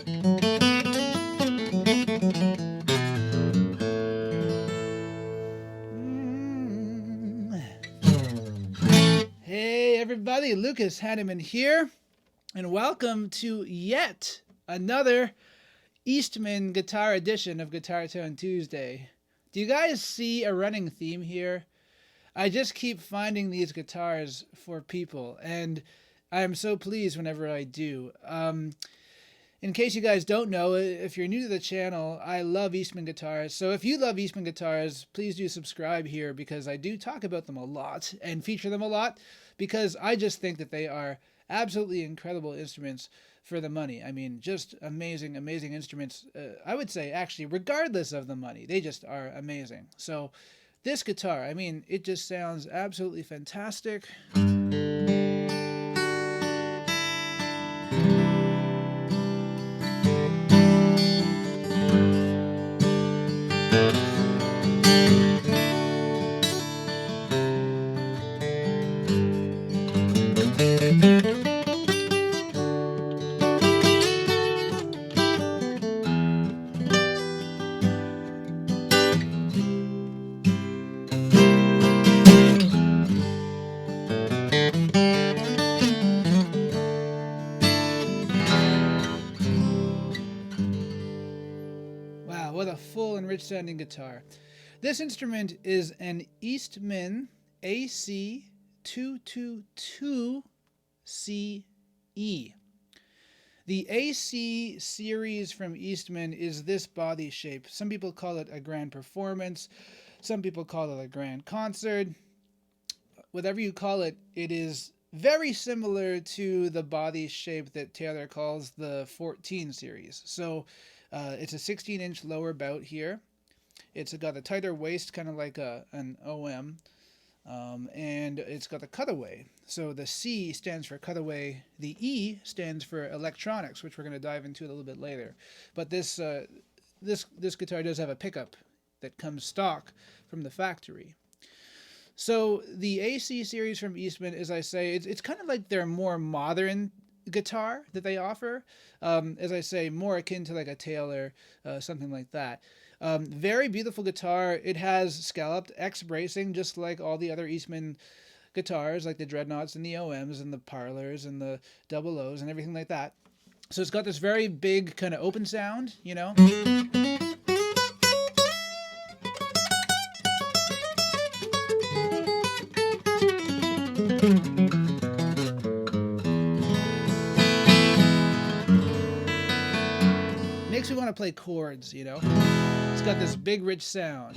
Hey everybody, Lucas Haneman here, and welcome to yet another Eastman guitar edition of Guitar Tone Tuesday. Do you guys see a running theme here? I just keep finding these guitars for people, and I am so pleased whenever I do. In case you guys don't know, if you're new to the channel, I love Eastman guitars. So if you love Eastman guitars, please do subscribe here because I do talk about them a lot and feature them a lot because I just think that they are absolutely incredible instruments for the money. I mean, just amazing, amazing instruments. I would say, actually, regardless of the money, they just are amazing. So this guitar, I mean, it just sounds absolutely fantastic. Wow, what a full and rich sounding guitar. This instrument is an Eastman AC222CE. The AC series from Eastman is this body shape. Some people call it a Grand Performance. Some people call it a Grand Concert. Whatever you call it, it is very similar to the body shape that Taylor calls the 14 series. So it's a 16-inch lower bout here. It's got a tighter waist, kind of like an OM, and it's got a cutaway. So the C stands for cutaway. The E stands for electronics, which we're going to dive into a little bit later. But this guitar does have a pickup that comes stock from the factory. So the AC series from Eastman, as I say, it's kind of like their more modern guitar that they offer. As I say, more akin to like a Taylor, something like that. Very beautiful guitar. It has scalloped X bracing, just like all the other Eastman guitars, like the Dreadnoughts and the OMs and the Parlors and the Double O's and everything like that. So it's got this very big kind of open sound, you know. Makes me want to play chords, you know. It's got this big, rich sound.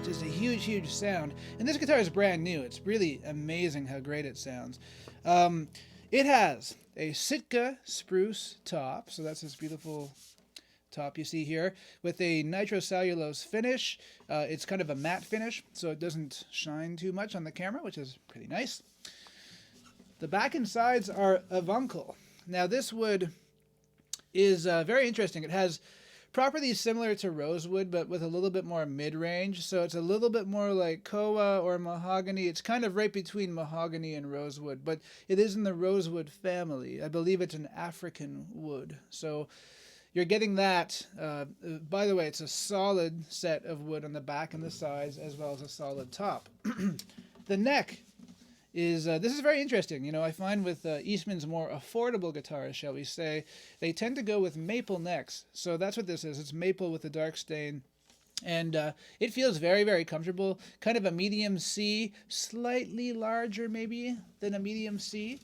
Just a huge sound. And this guitar is brand new. It's really amazing how great it sounds. It has a Sytka Spruce top, so that's this beautiful top you see here, with a nitrocellulose finish. It's kind of a matte finish, so it doesn't shine too much on the camera, which is pretty nice. The back and sides are ovangkol. Now this wood is very interesting. It has properties similar to rosewood, but with a little bit more mid-range. So it's a little bit more like koa or mahogany. It's kind of right between mahogany and rosewood, but it is in the rosewood family. I believe it's an African wood. So you're getting that. By the way, it's a solid set of wood on the back and the sides, as well as a solid top. The neck is, this is very interesting. You know, I find with Eastman's more affordable guitars, shall we say, they tend to go with maple necks. So that's what this is. It's maple with a dark stain. And it feels very comfortable. Kind of a medium C, slightly larger maybe than a medium C.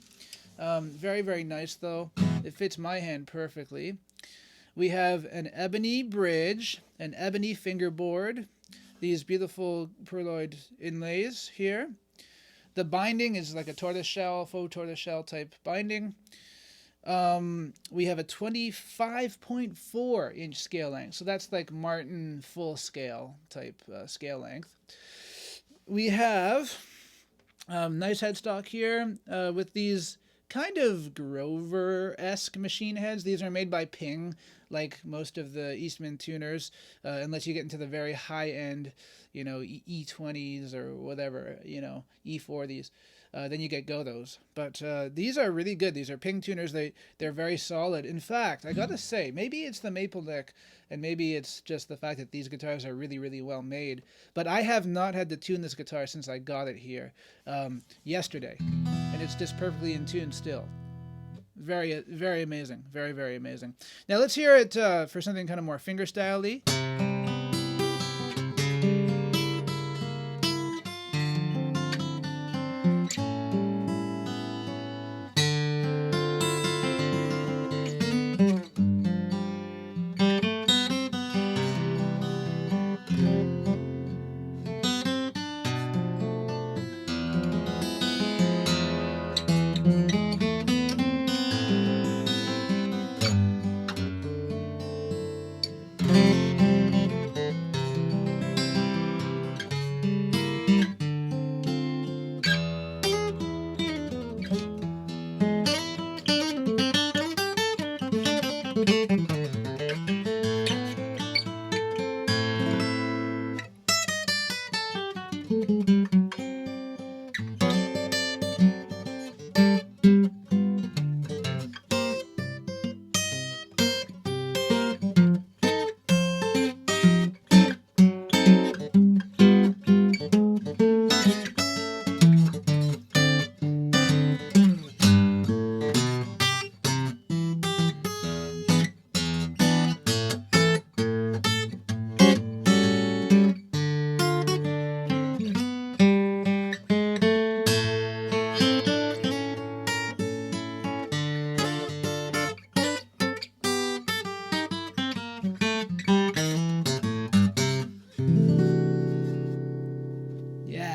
Very nice though. It fits my hand perfectly. We have an ebony bridge, an ebony fingerboard, these beautiful pearloid inlays here. The binding is like a tortoiseshell, faux tortoiseshell type binding. We have a 25.4-inch scale length. So that's like Martin full scale type scale length. We have nice headstock here with these kind of Grover-esque machine heads. These are made by Ping, like most of the Eastman tuners, unless you get into the very high-end, E20s or whatever, E40s. Then you get Gotohs. But these are really good. These are Ping tuners. They're very solid. In fact, I gotta say, maybe it's the maple neck, and maybe it's just the fact that these guitars are really, really well made. But I have not had to tune this guitar since I got it here yesterday, and it's just perfectly in tune still. Very, very amazing. Very, very amazing. Now let's hear it for something kind of more fingerstyle-y.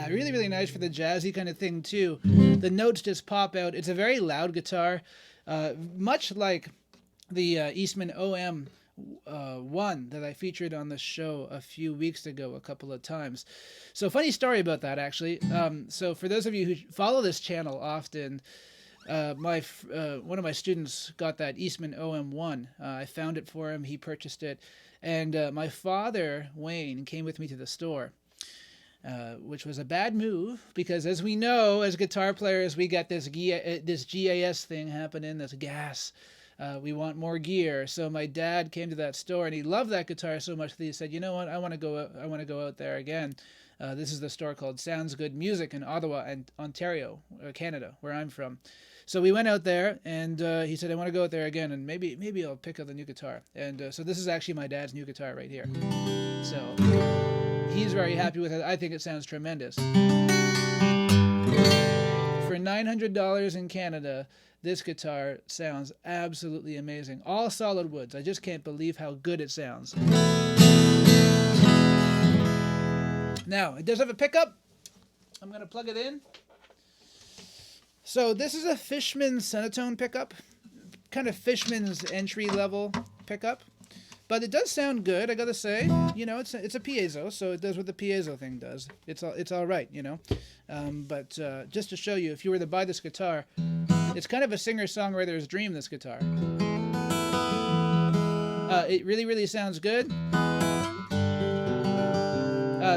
Really nice for the jazzy kind of thing too. The notes just pop out. It's a very loud guitar, much like the Eastman OM one that I featured on the show a few weeks ago a couple of times. So funny story about that actually. So for those of you who follow this channel often, one of my students got that Eastman OM1. I found it for him. He purchased it, and my father Wayne came with me to the store. Which was a bad move because, as we know, as guitar players, we got this GAS thing happening, this gas. We want more gear. So my dad came to that store and he loved that guitar so much that he said, "You know what? I want to go out there again." This is the store called Sounds Good Music in Ottawa and Ontario, Canada, where I'm from. So we went out there, and he said, "I want to go out there again, and maybe I'll pick up the new guitar." And so this is actually my dad's new guitar right here. So he's very happy with it. I think it sounds tremendous. For $900 in Canada, this guitar sounds absolutely amazing. All solid woods. I just can't believe how good it sounds. Now, it does have a pickup. I'm going to plug it in. So this is a Fishman Sonitone pickup. Kind of Fishman's entry-level pickup. But it does sound good, I gotta say. You know, it's a piezo, so it does what the piezo thing does. It's all right, you know. But just to show you, if you were to buy this guitar, it's kind of a singer-songwriter's dream, this guitar. It really, really sounds good.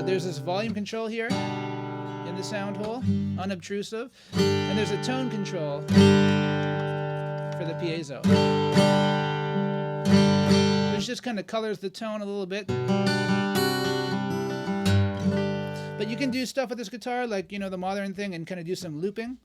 There's this volume control here in the sound hole, unobtrusive. And there's a tone control for the piezo. Which just kind of colors the tone a little bit. But you can do stuff with this guitar, like, you know, the modern thing, and kind of do some looping.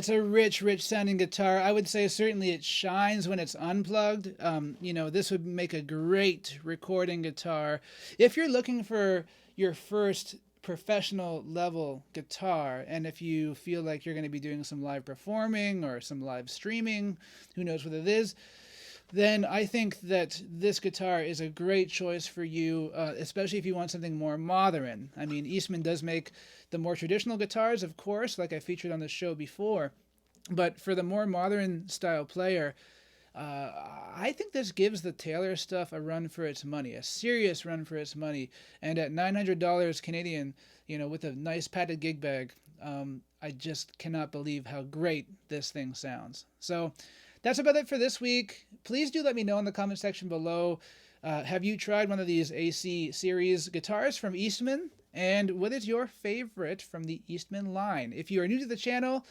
it's a rich, rich sounding guitar. I would say certainly it shines when it's unplugged. You know, this would make a great recording guitar. If you're looking for your first professional level guitar, and if you feel like you're going to be doing some live performing or some live streaming, who knows what it is, then I think that this guitar is a great choice for you, especially if you want something more modern. I mean, Eastman does make the more traditional guitars, of course, like I featured on the show before, but for the more modern style player, I think this gives the Taylor stuff a run for its money, a serious run for its money. And at $900 Canadian, you know, with a nice padded gig bag, I just cannot believe how great this thing sounds. So that's about it for this week. Please do let me know in the comment section below. Have you tried one of these AC series guitars from Eastman? And what is your favorite from the Eastman line? If you are new to the channel,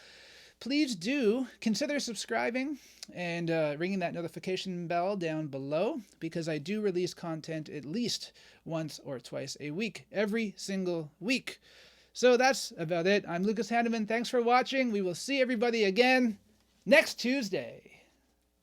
please do consider subscribing and ringing that notification bell down below, because I do release content at least once or twice a week, every single week. So that's about it. I'm Lucas Haneman. Thanks for watching. We will see everybody again next Tuesday.